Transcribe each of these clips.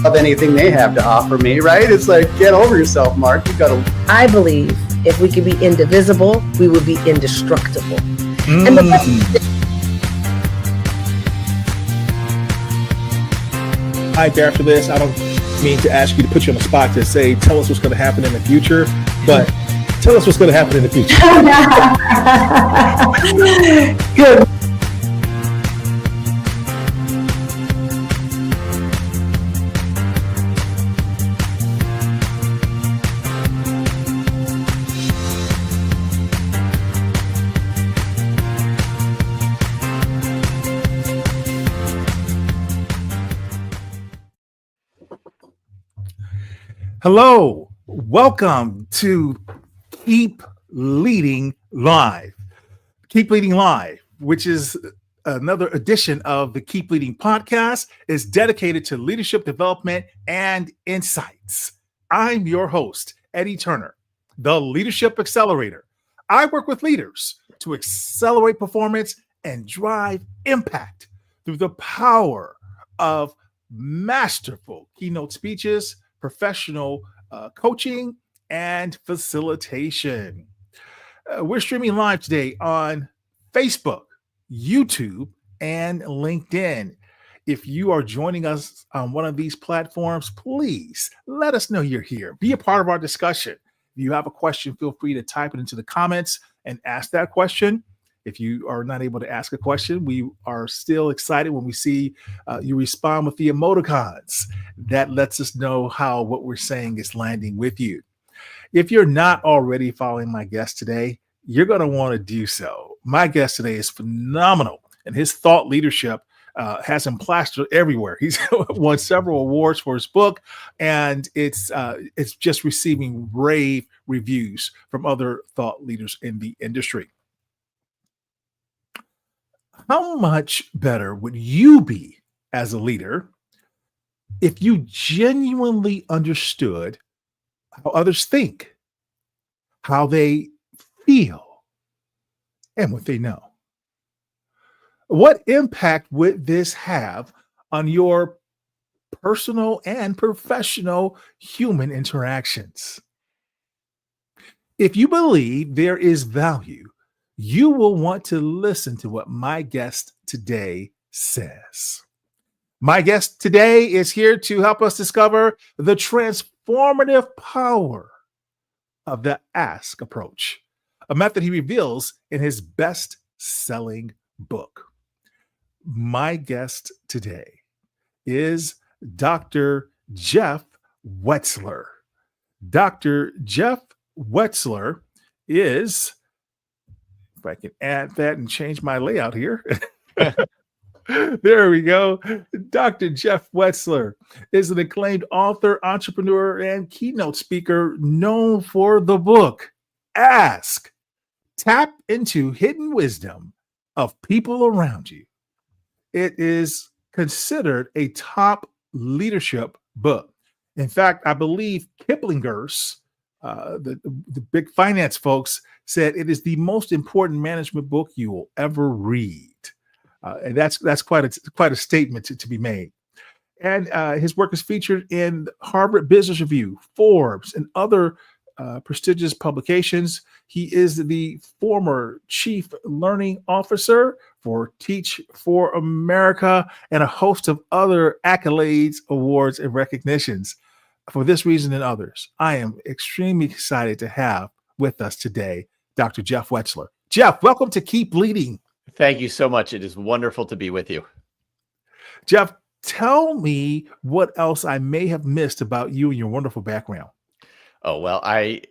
of anything they have to offer me, right? It's like, get over yourself, Mark. You got to. I believe if we could be indivisible, we would be indestructible. And Hi, after this, I don't mean to ask you to put you on the spot to say, tell us what's going to happen in the future, but tell us what's going to happen in the future. Good. Hello, welcome to Keep Leading Live. Keep Leading Live, which is another edition of the Keep Leading podcast, is dedicated to leadership development and insights. I'm your host, Eddie Turner, the Leadership Accelerator. I work with leaders to accelerate performance and drive impact through the power of masterful keynote speeches, professional coaching, and facilitation. We're streaming live today on Facebook, YouTube, and LinkedIn. If you are joining us on one of these platforms, please let us know you're here. Be a part of our discussion. If you have a question, feel free to type it into the comments and ask that question. If you are not able to ask a question, we are still excited when we see you respond with the emoticons. That lets us know how what we're saying is landing with you. If you're not already following my guest today, you're going to want to do so. My guest today is phenomenal, and his thought leadership has him plastered everywhere. He's won several awards for his book, and it's just receiving rave reviews from other thought leaders in the industry. How much better would you be as a leader if you genuinely understood how others think, how they feel, and what they know? What impact would this have on your personal and professional human interactions? If you believe there is value, you will want to listen to what my guest today says. My guest today is here to help us discover the transformative power of the ask approach, a method he reveals in his best-selling book. My guest today is Dr. Jeff Wetzler. Dr. Jeff Wetzler is, if I can add that and change my layout here. There we go. Dr. Jeff Wetzler is an acclaimed author, entrepreneur, and keynote speaker known for the book, Ask. Tap into hidden wisdom of people around you. It is considered a top leadership book. In fact, I believe Kiplinger's, the big finance folks, said it is the most important management book you will ever read. And that's quite a statement to be made. And his work is featured in Harvard Business Review, Forbes, and other prestigious publications. He is the former Chief Learning Officer for Teach for America and a host of other accolades, awards, and recognitions. For this reason and others, I am extremely excited to have with us today Dr. Jeff Wetzler. Jeff, welcome to Keep Leading. Thank you so much. It is wonderful to be with you. Jeff, tell me what else I may have missed about you and your wonderful background. Oh, well,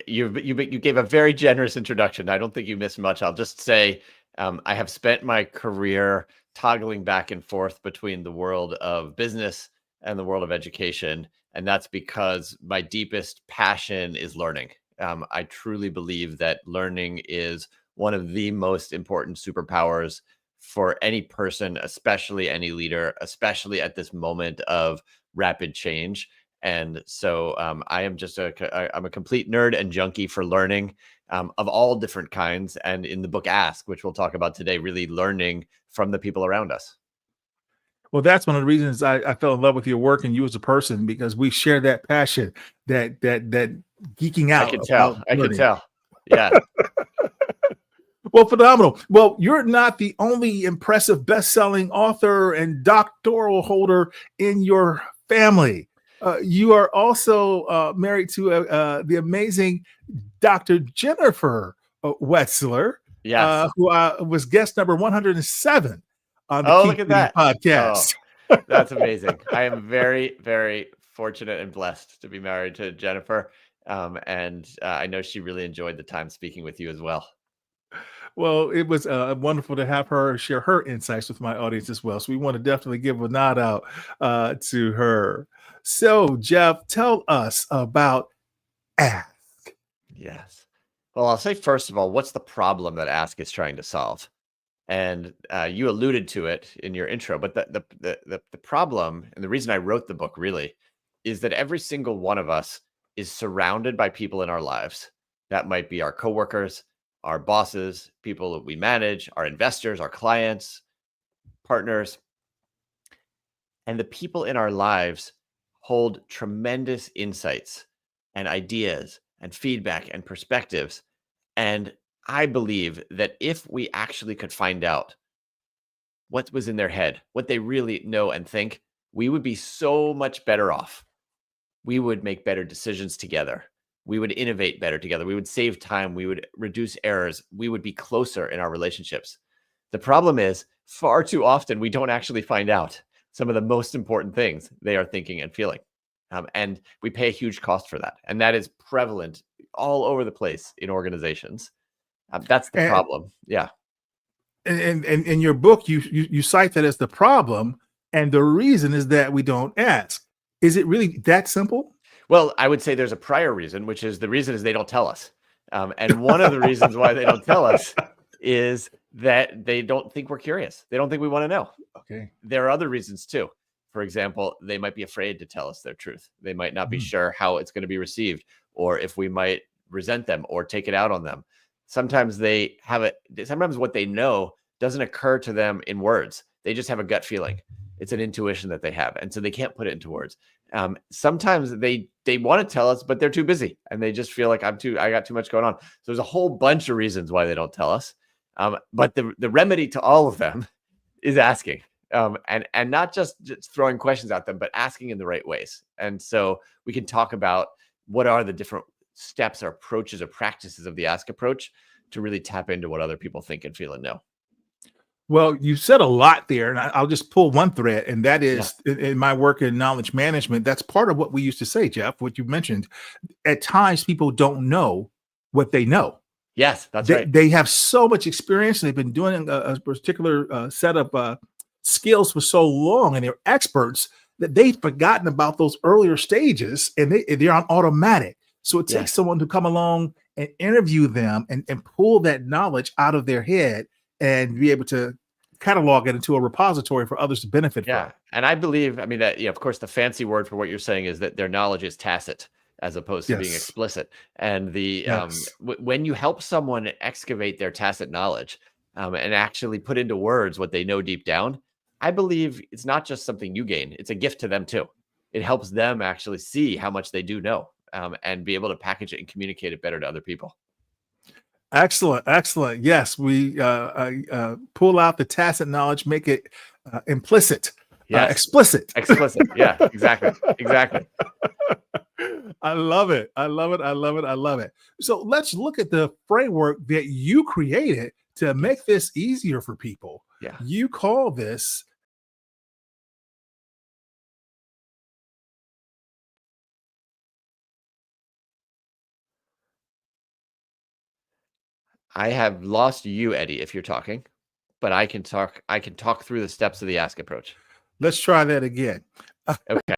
you gave a very generous introduction. I don't think you missed much. I'll just say I have spent my career toggling back and forth between the world of business and the world of education. And that's because my deepest passion is learning. I truly believe that learning is one of the most important superpowers for any person, especially any leader, especially at this moment of rapid change. And so I am just I'm a complete nerd and junkie for learning of all different kinds. And in the book Ask, which we'll talk about today, really learning from the people around us. Well, that's one of the reasons I fell in love with your work and you as a person, because we share that passion, that geeking I out can about tell. I can learning. tell. Yeah. Well, phenomenal. Well, you're not the only impressive best-selling author and doctoral holder in your family. You are also married to the amazing Dr. Jennifer Wetzler, Yes. who was guest number 107 on the Oh, look Keep at Leading that. Oh, podcast. that's amazing. I am very, very fortunate and blessed to be married to Jennifer. And I know she really enjoyed the time speaking with you as well. Well, it was wonderful to have her share her insights with my audience as well. So we want to definitely give a nod out to her. So, Jeff, tell us about Ask. Yes. Well, I'll say first of all, what's the problem that Ask is trying to solve? And you alluded to it in your intro, but the problem and the reason I wrote the book really is that every single one of us is surrounded by people in our lives. That might be our coworkers, our bosses, people that we manage, our investors, our clients, partners, and the people in our lives hold tremendous insights and ideas and feedback and perspectives. And I believe that if we actually could find out what was in their head, what they really know and think, we would be so much better off. We would make better decisions together. We would innovate better together. We would save time. We would reduce errors. We would be closer in our relationships. The problem is, far too often, we don't actually find out some of the most important things they are thinking and feeling. And we pay a huge cost for that. And that is prevalent all over the place in organizations. That's the And, problem. Yeah. and in your book, you cite that as the problem. And the reason is that we don't ask. Is it really that simple? Well, I would say there's a prior reason, which is the reason is they don't tell us. And one of the reasons why they don't tell us is that they don't think we're curious. They don't think we want to know. Okay. There are other reasons too. For example, they might be afraid to tell us their truth. They might not be sure how it's going to be received, or if we might resent them or take it out on them. Sometimes they have it. Sometimes what they know doesn't occur to them in words. They just have a gut feeling. It's an intuition that they have, and so they can't put it into words. Sometimes they want to tell us, but they're too busy, and they just feel like I got too much going on. So there's a whole bunch of reasons why they don't tell us. But the remedy to all of them is asking, and not just throwing questions at them, but asking in the right ways. And so we can talk about what are the different steps or approaches or practices of the ask approach to really tap into what other people think and feel and know. Well, you said a lot there, and I'll just pull one thread, and that is in my work in knowledge management. That's part of what we used to say, Jeff, what you mentioned. At times, people don't know what they know. Yes, that's right. They have so much experience. They've been doing a particular set of skills for so long, and they're experts that they've forgotten about those earlier stages, and they're on automatic. So it takes someone to come along and interview them and pull that knowledge out of their head and be able to catalog it into a repository for others to benefit from. And I believe, I mean, that, of course, the fancy word for what you're saying is that their knowledge is tacit as opposed to being explicit. And the when you help someone excavate their tacit knowledge and actually put into words what they know deep down, I believe it's not just something you gain. It's a gift to them too. It helps them actually see how much they do know and be able to package it and communicate it better to other people. Excellent. Excellent. Yes, we pull out the tacit knowledge, make it implicit, explicit. Explicit. Yeah, exactly. Exactly. I love it. I love it. I love it. I love it. So let's look at the framework that you created to make this easier for people. Yeah. You call this I have lost you, Eddie, if you're talking, but I can talk through the steps of the ask approach. Let's try that again. Okay.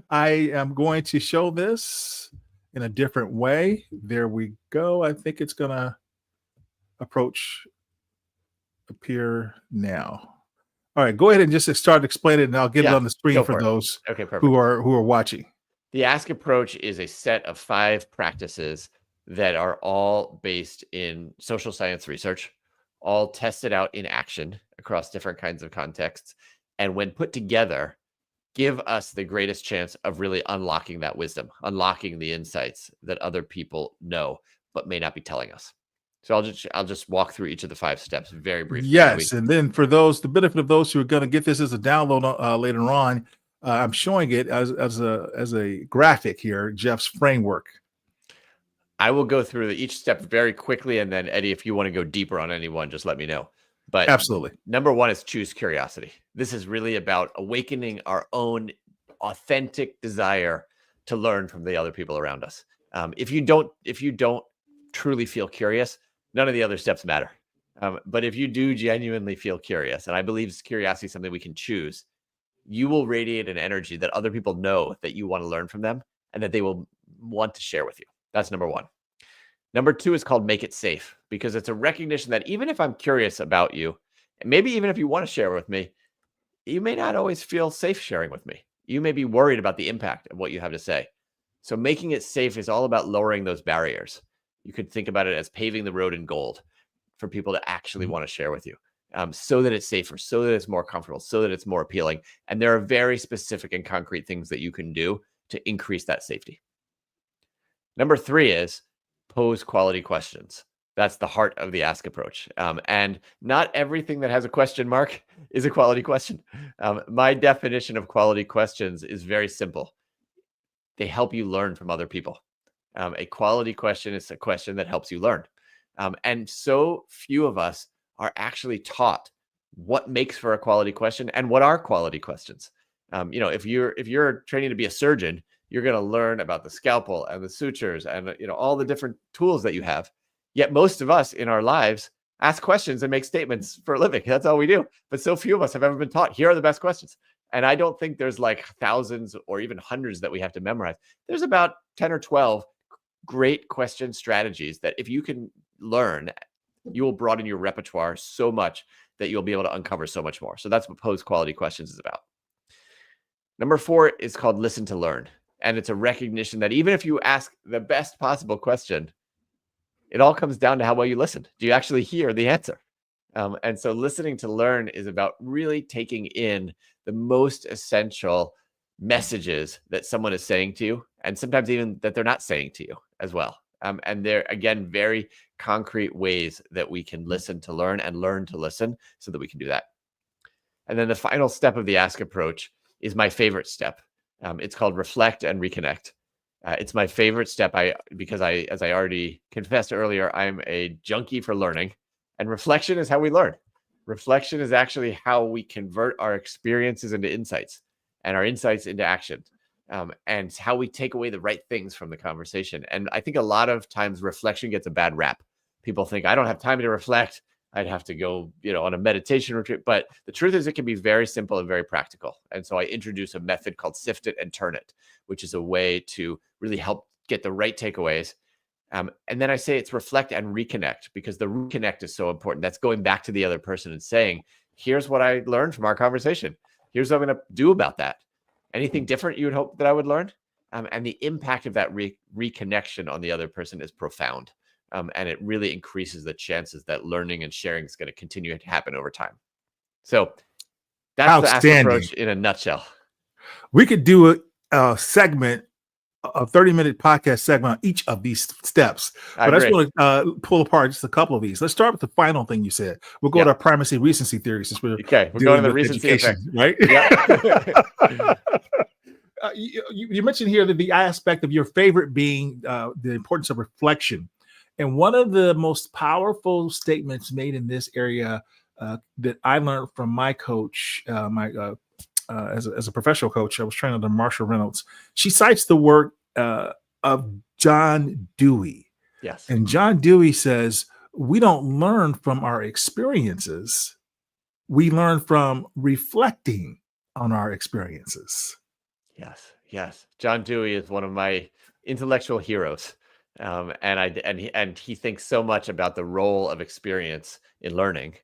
I am going to show this in a different way. There we go. I think it's going to appear now. All right, go ahead and just start explaining, and I'll get it on the screen for those who are watching. The ask approach is a set of 5 practices that are all based in social science research, all tested out in action across different kinds of contexts, and when put together, give us the greatest chance of really unlocking that wisdom, unlocking the insights that other people know but may not be telling us. So I'll just walk through each of the 5 steps very briefly. Yes, and then for those, the benefit of those who are going to get this as a download later on, I'm showing it as a graphic here, Jeff's framework. I will go through each step very quickly, and then Eddie, if you want to go deeper on any one, just let me know. But Absolutely. number 1 is choose curiosity. This is really about awakening our own authentic desire to learn from the other people around us. If you don't truly feel curious, none of the other steps matter. But if you do genuinely feel curious, and I believe curiosity is something we can choose, you will radiate an energy that other people know that you want to learn from them and that they will want to share with you. That's number 1. Number 2 is called make it safe, because it's a recognition that even if I'm curious about you, and maybe even if you want to share with me, you may not always feel safe sharing with me. You may be worried about the impact of what you have to say. So making it safe is all about lowering those barriers. You could think about it as paving the road in gold for people to actually want to share with you, so that it's safer, so that it's more comfortable, so that it's more appealing. And there are very specific and concrete things that you can do to increase that safety. Number 3 is pose quality questions. That's the heart of the ask approach. And not everything that has a question mark is a quality question. My definition of quality questions is very simple. They help you learn from other people. A quality question is a question that helps you learn. And so few of us are actually taught what makes for a quality question and what are quality questions. If you're training to be a surgeon, you're going to learn about the scalpel and the sutures and all the different tools that you have. Yet most of us in our lives ask questions and make statements for a living. That's all we do. But so few of us have ever been taught, here are the best questions. And I don't think there's like thousands or even hundreds that we have to memorize. There's about 10 or 12 great question strategies that if you can learn, you will broaden your repertoire so much that you'll be able to uncover so much more. So that's what pose quality questions is about. Number 4 is called listen to learn. And it's a recognition that even if you ask the best possible question, it all comes down to how well you listen. Do you actually hear the answer? And so listening to learn is about really taking in the most essential messages that someone is saying to you, and sometimes even that they're not saying to you as well. And they're, again, very concrete ways that we can listen to learn and learn to listen so that we can do that. And then the final step of the ask approach is my favorite step. It's called reflect and reconnect. It's my favorite step because as I already confessed earlier, I'm a junkie for learning, and reflection is how we learn. Reflection is actually how we convert our experiences into insights and our insights into action, and how we take away the right things from the conversation. And I think a lot of times reflection gets a bad rap. People think, I don't have time to reflect. I'd have to go, on a meditation retreat. But the truth is it can be very simple and very practical. And so I introduce a method called sift it and turn it, which is a way to really help get the right takeaways. And then I say it's reflect and reconnect, because the reconnect is so important. That's going back to the other person and saying, here's what I learned from our conversation. Here's what I'm going to do about that. Anything different you would hope that I would learn? And the impact of that reconnection on the other person is profound. And it really increases the chances that learning and sharing is going to continue to happen over time. So that's the ask approach in a nutshell. We could do a segment, a 30-minute podcast segment on each of these steps. But I just want to pull apart just a couple of these. Let's start with the final thing you said. We'll go to primacy recency theory, since we're going to the recency effect, right? Yeah. You mentioned here that the aspect of your favorite being the importance of reflection. And one of the most powerful statements made in this area that I learned from my coach, as a professional coach, I was trained under Marsha Reynolds. She cites the work of John Dewey. Yes. And John Dewey says, we don't learn from our experiences. We learn from reflecting on our experiences. Yes. Yes. John Dewey is one of my intellectual heroes. And he thinks so much about the role of experience in learning,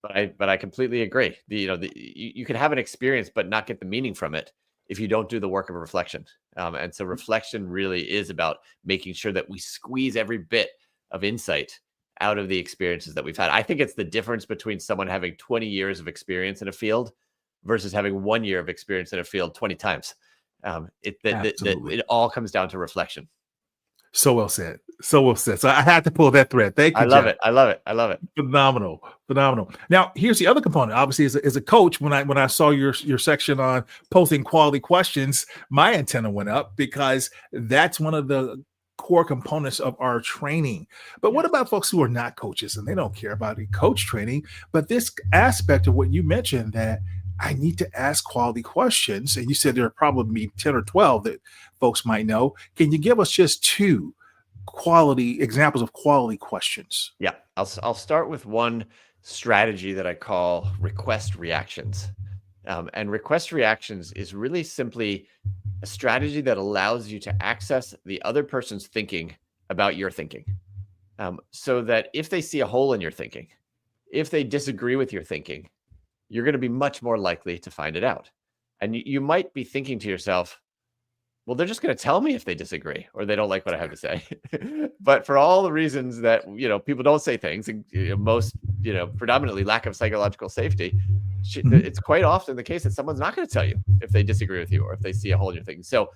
but I completely agree. You can have an experience but not get the meaning from it if you don't do the work of reflection. And so reflection really is about making sure that we squeeze every bit of insight out of the experiences that we've had. I think it's the difference between someone having 20 years of experience in a field versus having 1 year of experience in a field 20 times. It all comes down to reflection. So well said. So well said. So I had to pull that thread. Thank you, I love Jeff. it. I love it. I love it. Phenomenal. Now, here's the other component. Obviously, as a coach, when I saw your section on posing quality questions, my antenna went up, because that's one of the core components of our training. But what about folks who are not coaches and they don't care about the coach training, but this aspect of what you mentioned, that I need to ask quality questions, and you said there are probably 10 or 12 that folks might know. Can you give us just 2 quality examples of quality questions? Yeah, I'll start with one strategy that I call request reactions. And request reactions is really simply a strategy that allows you to access the other person's thinking about your thinking. So that if they see a hole in your thinking, if they disagree with your thinking, you're going to be much more likely to find it out. And you might be thinking to yourself, well, they're just going to tell me if they disagree or they don't like what I have to say. But for all the reasons that, people don't say things, and most, predominantly lack of psychological safety, it's quite often the case that someone's not going to tell you if they disagree with you or if they see a hole in your thinking. So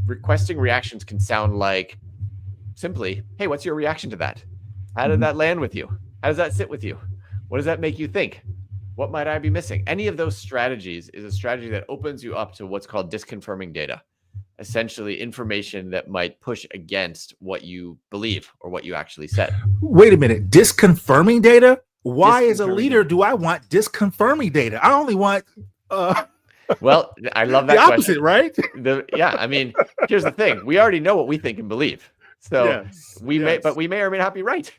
requesting reactions can sound like simply, hey, what's your reaction to that? How did that land with you? How does that sit with you? What does that make you think? What might I be missing? Any of those strategies is a strategy that opens you up to what's called disconfirming data. Essentially information that might push against what you believe or what you actually said. Wait a minute. Disconfirming data? Why, as a leader, do I want disconfirming data? I only want well, I love that the opposite, question. Right? Here's the thing. We already know what we think and believe. So we may or may not be right.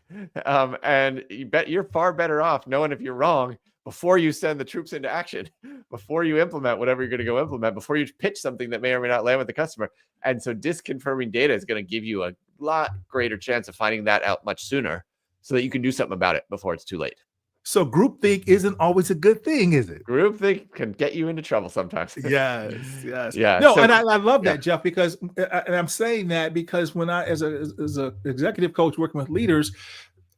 And you're far better off knowing if you're wrong before you send the troops into action, before you implement whatever you're going to go implement, before you pitch something that may or may not land with the customer. And so disconfirming data is going to give you a lot greater chance of finding that out much sooner so that you can do something about it before it's too late. So groupthink isn't always a good thing, is it? Groupthink can get you into trouble sometimes. Yes. Yeah. No, and I love that, Jeff, because, and I'm saying that because when I, as a executive coach working with leaders,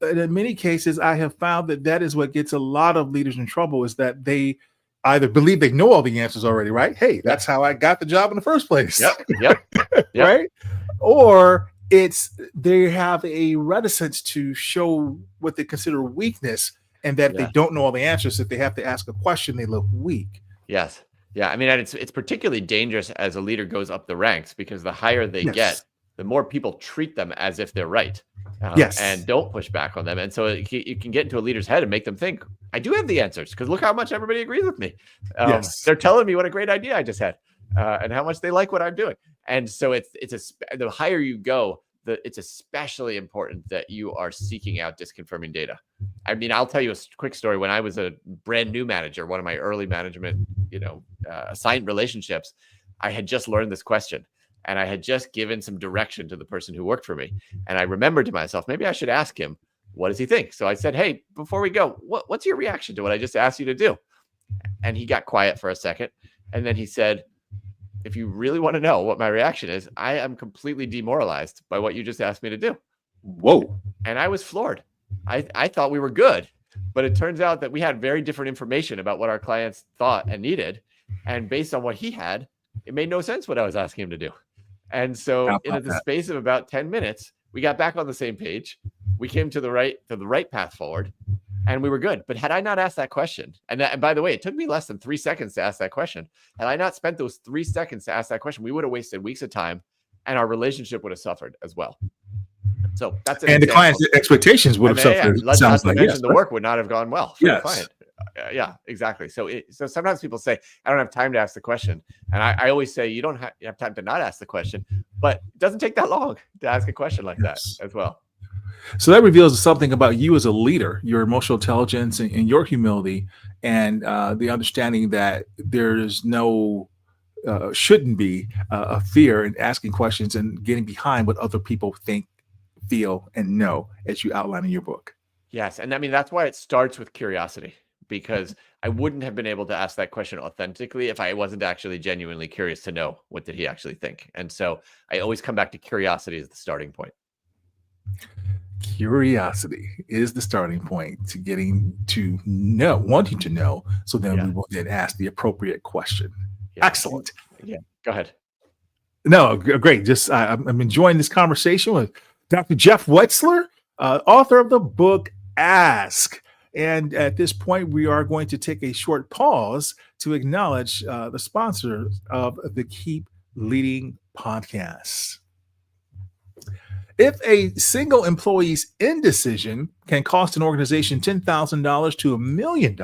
and in many cases, I have found that is what gets a lot of leaders in trouble, is that they either believe they know all the answers already, right? Hey, that's how I got the job in the first place. Yep. Right? Or they have a reticence to show what they consider weakness, and that if they don't know all the answers, if they have to ask a question, they look weak. Yes. Yeah. I mean, and it's particularly dangerous as a leader goes up the ranks, because the higher they get, the more people treat them as if they're right. And don't push back on them. And so you can get into a leader's head and make them think, I do have the answers, because look how much everybody agrees with me. They're telling me what a great idea I just had, and how much they like what I'm doing. And so the higher you go, it's especially important that you are seeking out disconfirming data. I mean, I'll tell you a quick story. When I was a brand new manager, one of my early management, assigned relationships, I had just learned this question. And I had just given some direction to the person who worked for me. And I remembered to myself, maybe I should ask him, what does he think? So I said, hey, before we go, what's your reaction to what I just asked you to do? And he got quiet for a second. And then he said, if you really want to know what my reaction is, I am completely demoralized by what you just asked me to do. Whoa. And I was floored. I thought we were good, but it turns out that we had very different information about what our clients thought and needed. And based on what he had, it made no sense what I was asking him to do. And so in the space of about 10 minutes, we got back on the same page. We came to the right path forward, and we were good. But had I not asked that question, and by the way, it took me less than 3 seconds to ask that question. Had I not spent those 3 seconds to ask that question, we would have wasted weeks of time, and our relationship would have suffered as well. So that's the client's expectations would have suffered. Not to mention the work would not have gone well for the client. Yeah, exactly. So sometimes people say, I don't have time to ask the question. And I always say, you don't have time to not ask the question, but it doesn't take that long to ask a question like that as well. So that reveals something about you as a leader, your emotional intelligence and your humility, and the understanding that there's no, shouldn't be a fear in asking questions and getting behind what other people think, feel, and know, as you outline in your book. Yes. And I mean, that's why it starts with curiosity, because I wouldn't have been able to ask that question authentically if I wasn't actually genuinely curious to know what did he actually think. And so I always come back to curiosity as the starting point. curiosity is the starting point to getting to know, wanting to know. So then Yeah. we will then ask the appropriate question. Yeah. Excellent. Yeah. Go ahead. No, great. Just I'm enjoying this conversation with Dr. Jeff Wetzler, author of the book Ask. And at this point, we are going to take a short pause to acknowledge the sponsor of the Keep Leading podcast. If a single employee's indecision can cost an organization $10,000 to $1 million,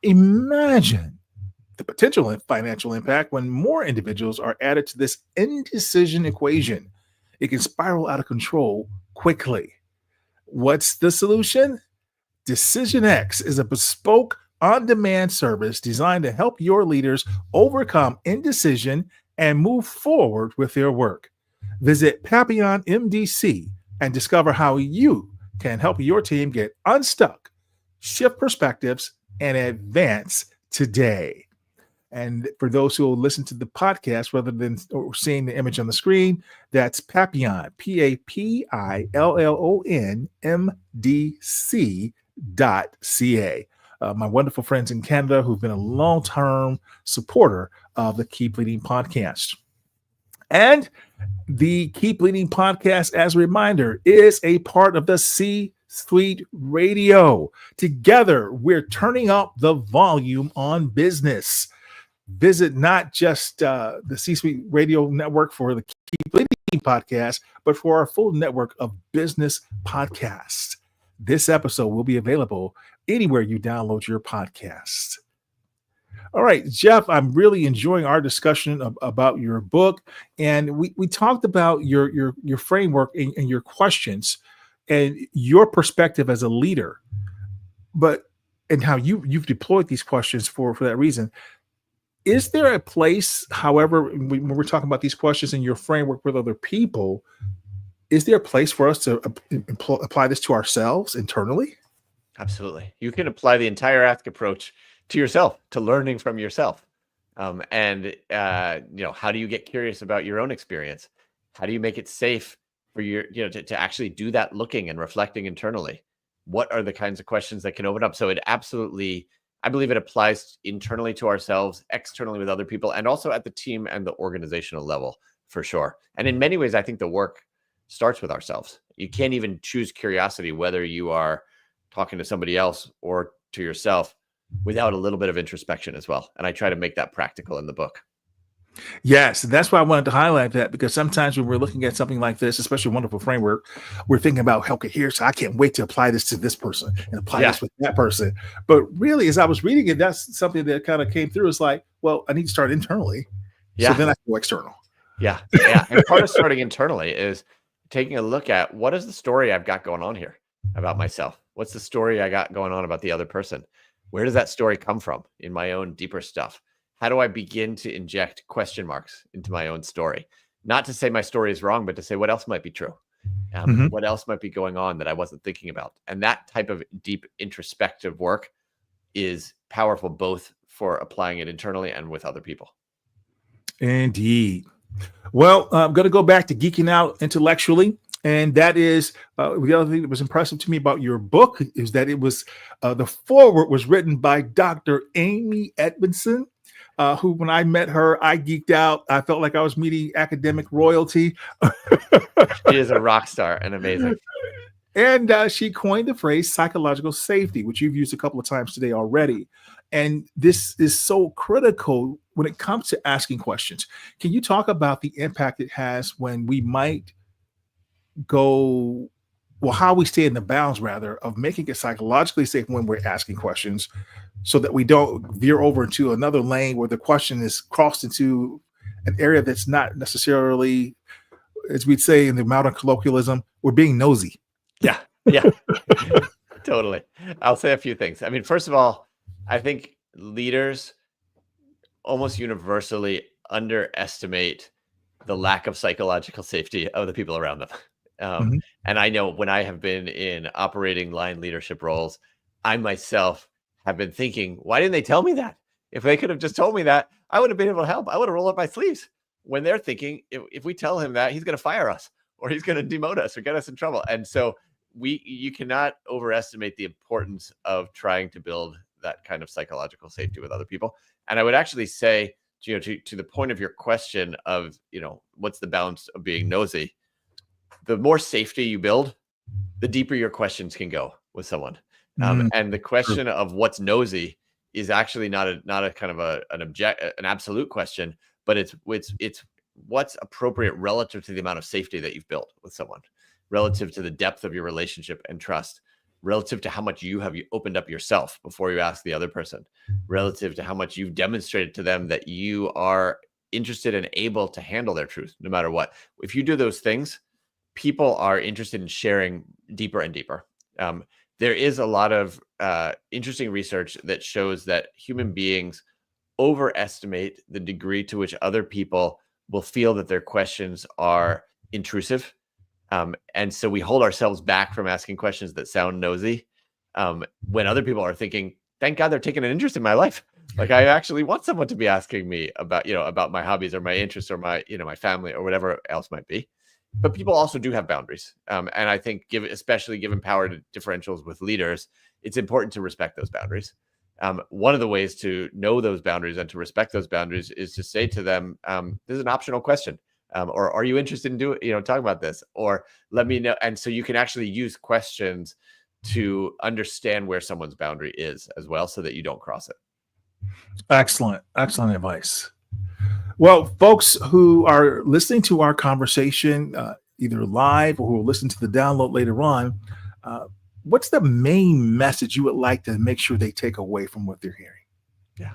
imagine the potential financial impact when more individuals are added to this indecision equation. It can spiral out of control quickly. What's the solution? Decision X is a bespoke on-demand service designed to help your leaders overcome indecision and move forward with their work. Visit Papillon MDC and discover how you can help your team get unstuck, shift perspectives, and advance today. And for those who will listen to the podcast rather than seeing the image on the screen, that's Papillon, Papillon MDC.ca. My wonderful friends in Canada who've been a long-term supporter of the Keep Leading podcast. And the Keep Leading podcast, as a reminder, is a part of the C-Suite Radio. Together, we're turning up the volume on business. Visit not just the C-Suite Radio network for the Keep Leading podcast, but for our full network of business podcasts. This episode will be available anywhere you download your podcasts. All right, Jeff, I'm really enjoying our discussion about your book. And we talked about your framework and your questions and your perspective as a leader, and how you've deployed these questions for that reason. Is there a place, however, when we're talking about these questions in your framework with other people, is there a place for us to apply this to ourselves internally? Absolutely. You can apply the entire ask approach to yourself, to learning from yourself. How do you get curious about your own experience? How do you make it safe for to actually do that looking and reflecting internally? What are the kinds of questions that can open up? So it absolutely, I believe it applies internally to ourselves, externally with other people, and also at the team and the organizational level for sure. And in many ways, I think the work starts with ourselves. You can't even choose curiosity, whether you are talking to somebody else or to yourself, without a little bit of introspection as well. And I try to make that practical in the book. Yes, that's why I wanted to highlight that, because sometimes when we're looking at something like this, especially a wonderful framework, we're thinking about, okay, so I can't wait to apply this to this person and apply this with that person. But really, as I was reading it, that's something that kind of came through. It's like, well, I need to start internally. So then I can go external. Yeah. And part of starting internally is taking a look at, what is the story I've got going on here about myself? What's the story I got going on about the other person? Where does that story come from in my own deeper stuff? How do I begin to inject question marks into my own story? Not to say my story is wrong, but to say what else might be true. What else might be going on that I wasn't thinking about? And that type of deep introspective work is powerful, both for applying it internally and with other people. Indeed. Well, I'm going to go back to geeking out intellectually. And that is the other thing that was impressive to me about your book is that it was the foreword was written by Dr. Amy Edmondson, who, when I met her, I geeked out. I felt like I was meeting academic royalty. She is a rock star and amazing. And she coined the phrase psychological safety, which you've used a couple of times today already. And this is so critical when it comes to asking questions. Can you talk about the impact it has when we might how we stay in the bounds, rather, of making it psychologically safe when we're asking questions, so that we don't veer over into another lane where the question is crossed into an area that's not necessarily, as we'd say in the modern colloquialism, we're being nosy. Yeah. Totally. I'll say a few things. I mean, first of all, I think leaders almost universally underestimate the lack of psychological safety of the people around them. And I know when I have been in operating line leadership roles, I myself have been thinking, why didn't they tell me that? If they could have just told me that, I would have been able to help. I would have rolled up my sleeves. When they're thinking, if we tell him that, he's going to fire us. or he's going to demote us or get us in trouble. And so you cannot overestimate the importance of trying to build that kind of psychological safety with other people. And I would actually say, to the point of your question of, what's the balance of being nosy? The more safety you build, the deeper your questions can go with someone. And the question of what's nosy is actually not a kind of an absolute question, but it's what's appropriate relative to the amount of safety that you've built with someone, relative to the depth of your relationship and trust, relative to how much you opened up yourself before you ask the other person, relative to how much you've demonstrated to them that you are interested and able to handle their truth no matter what. If you do those things, people are interested in sharing deeper and deeper. There is a lot of interesting research that shows that human beings overestimate the degree to which other people will feel that their questions are intrusive. And so we hold ourselves back from asking questions that sound nosy when other people are thinking, thank God they're taking an interest in my life. Like, I actually want someone to be asking me about my hobbies or my interests or my family or whatever else might be. But people also do have boundaries. And I think especially given power to differentials with leaders, it's important to respect those boundaries. One of the ways to know those boundaries and to respect those boundaries is to say to them, this is an optional question. Or are you interested in talking about this? Or let me know. And so you can actually use questions to understand where someone's boundary is as well, so that you don't cross it. Excellent advice. Well, folks who are listening to our conversation, either live or who will listen to the download later on, what's the main message you would like to make sure they take away from what they're hearing? Yeah,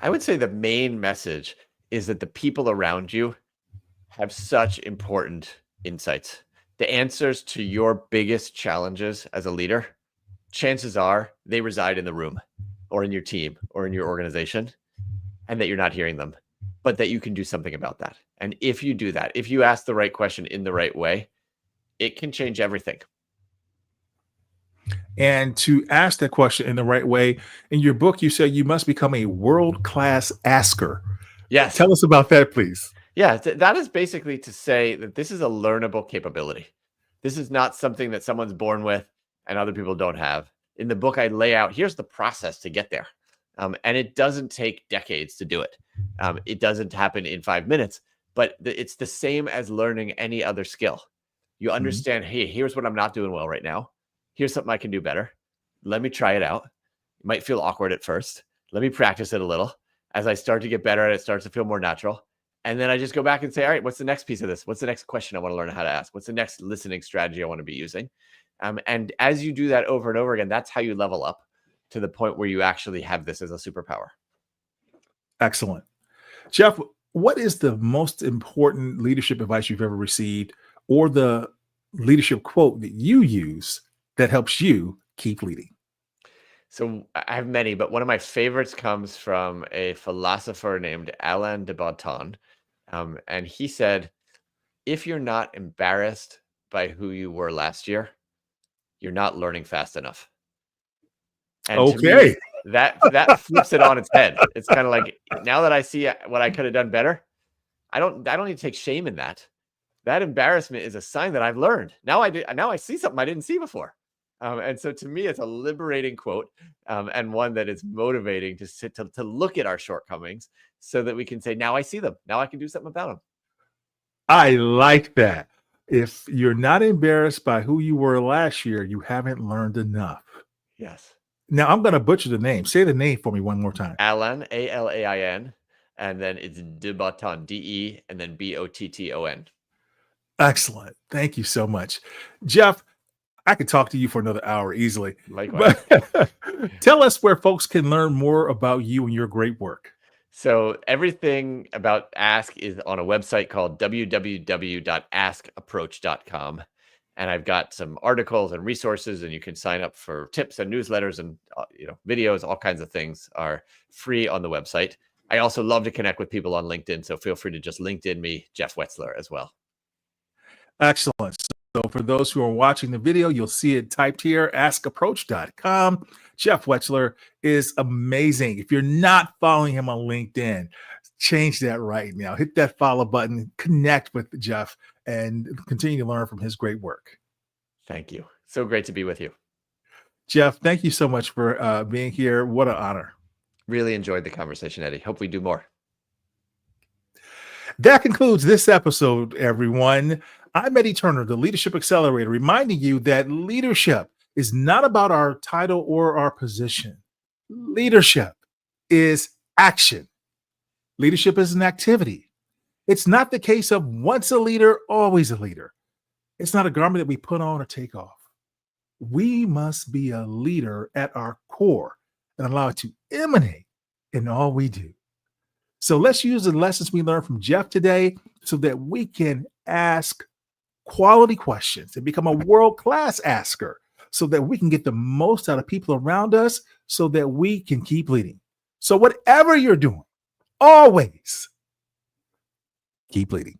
I would say the main message is that the people around you have such important insights. The answers to your biggest challenges as a leader, chances are they reside in the room or in your team or in your organization, and that you're not hearing them, but that you can do something about that. And if you do that, if you ask the right question in the right way, it can change everything. And to ask that question in the right way, in your book, you said you must become a world-class asker. Yes. Tell us about that, please. Yeah, that is basically to say that this is a learnable capability. This is not something that someone's born with and other people don't have. In the book, I lay out, here's the process to get there. And it doesn't take decades to do it. It doesn't happen in 5 minutes, but it's the same as learning any other skill. You understand, hey, here's what I'm not doing well right now. Here's something I can do better. Let me try it out. It might feel awkward at first. Let me practice it a little. As I start to get better at it, it starts to feel more natural. And then I just go back and say, all right, what's the next piece of this? What's the next question I want to learn how to ask? What's the next listening strategy I want to be using? And as you do that over and over again, that's how you level up to the point where you actually have this as a superpower. Excellent. Jeff, what is the most important leadership advice you've ever received, or the leadership quote that you use that helps you keep leading? So I have many, but one of my favorites comes from a philosopher named Alain de Botton. And he said, if you're not embarrassed by who you were last year, you're not learning fast enough. And okay. To me, that flips it on its head. It's kind of like, now that I see what I could have done better, I don't need to take shame in that. That embarrassment is a sign that I've learned. Now I see something I didn't see before. And so to me, it's a liberating quote, and one that is motivating to look at our shortcomings so that we can say, now I see them. Now I can do something about them. I like that. If you're not embarrassed by who you were last year, you haven't learned enough. Yes. Now I'm going to butcher the name. Say the name for me one more time. Alain, Alain, and then it's de Botton, DE, and then Botton. Excellent. Thank you so much. Jeff, I could talk to you for another hour easily. Likewise. But tell us where folks can learn more about you and your great work. So everything about Ask is on a website called www.askapproach.com. And I've got some articles and resources, and you can sign up for tips and newsletters and videos. All kinds of things are free on the website. I also love to connect with people on LinkedIn, so feel free to just LinkedIn me, Jeff Wetzler, as well. Excellent. So for those who are watching the video, you'll see it typed here, askapproach.com. Jeff Wetzler is amazing. If you're not following him on LinkedIn, change that right now. Hit that follow button, connect with Jeff, and continue to learn from his great work. Thank you. So great to be with you. Jeff, thank you so much for being here. What an honor. Really enjoyed the conversation, Eddie. Hope we do more. That concludes this episode, everyone. I'm Eddie Turner, the Leadership Accelerator, reminding you that leadership is not about our title or our position. Leadership is action. Leadership is an activity. It's not the case of once a leader, always a leader. It's not a garment that we put on or take off. We must be a leader at our core and allow it to emanate in all we do. So let's use the lessons we learned from Jeff today so that we can ask quality questions and become a world-class asker so that we can get the most out of people around us so that we can keep leading. So whatever you're doing, always keep leading.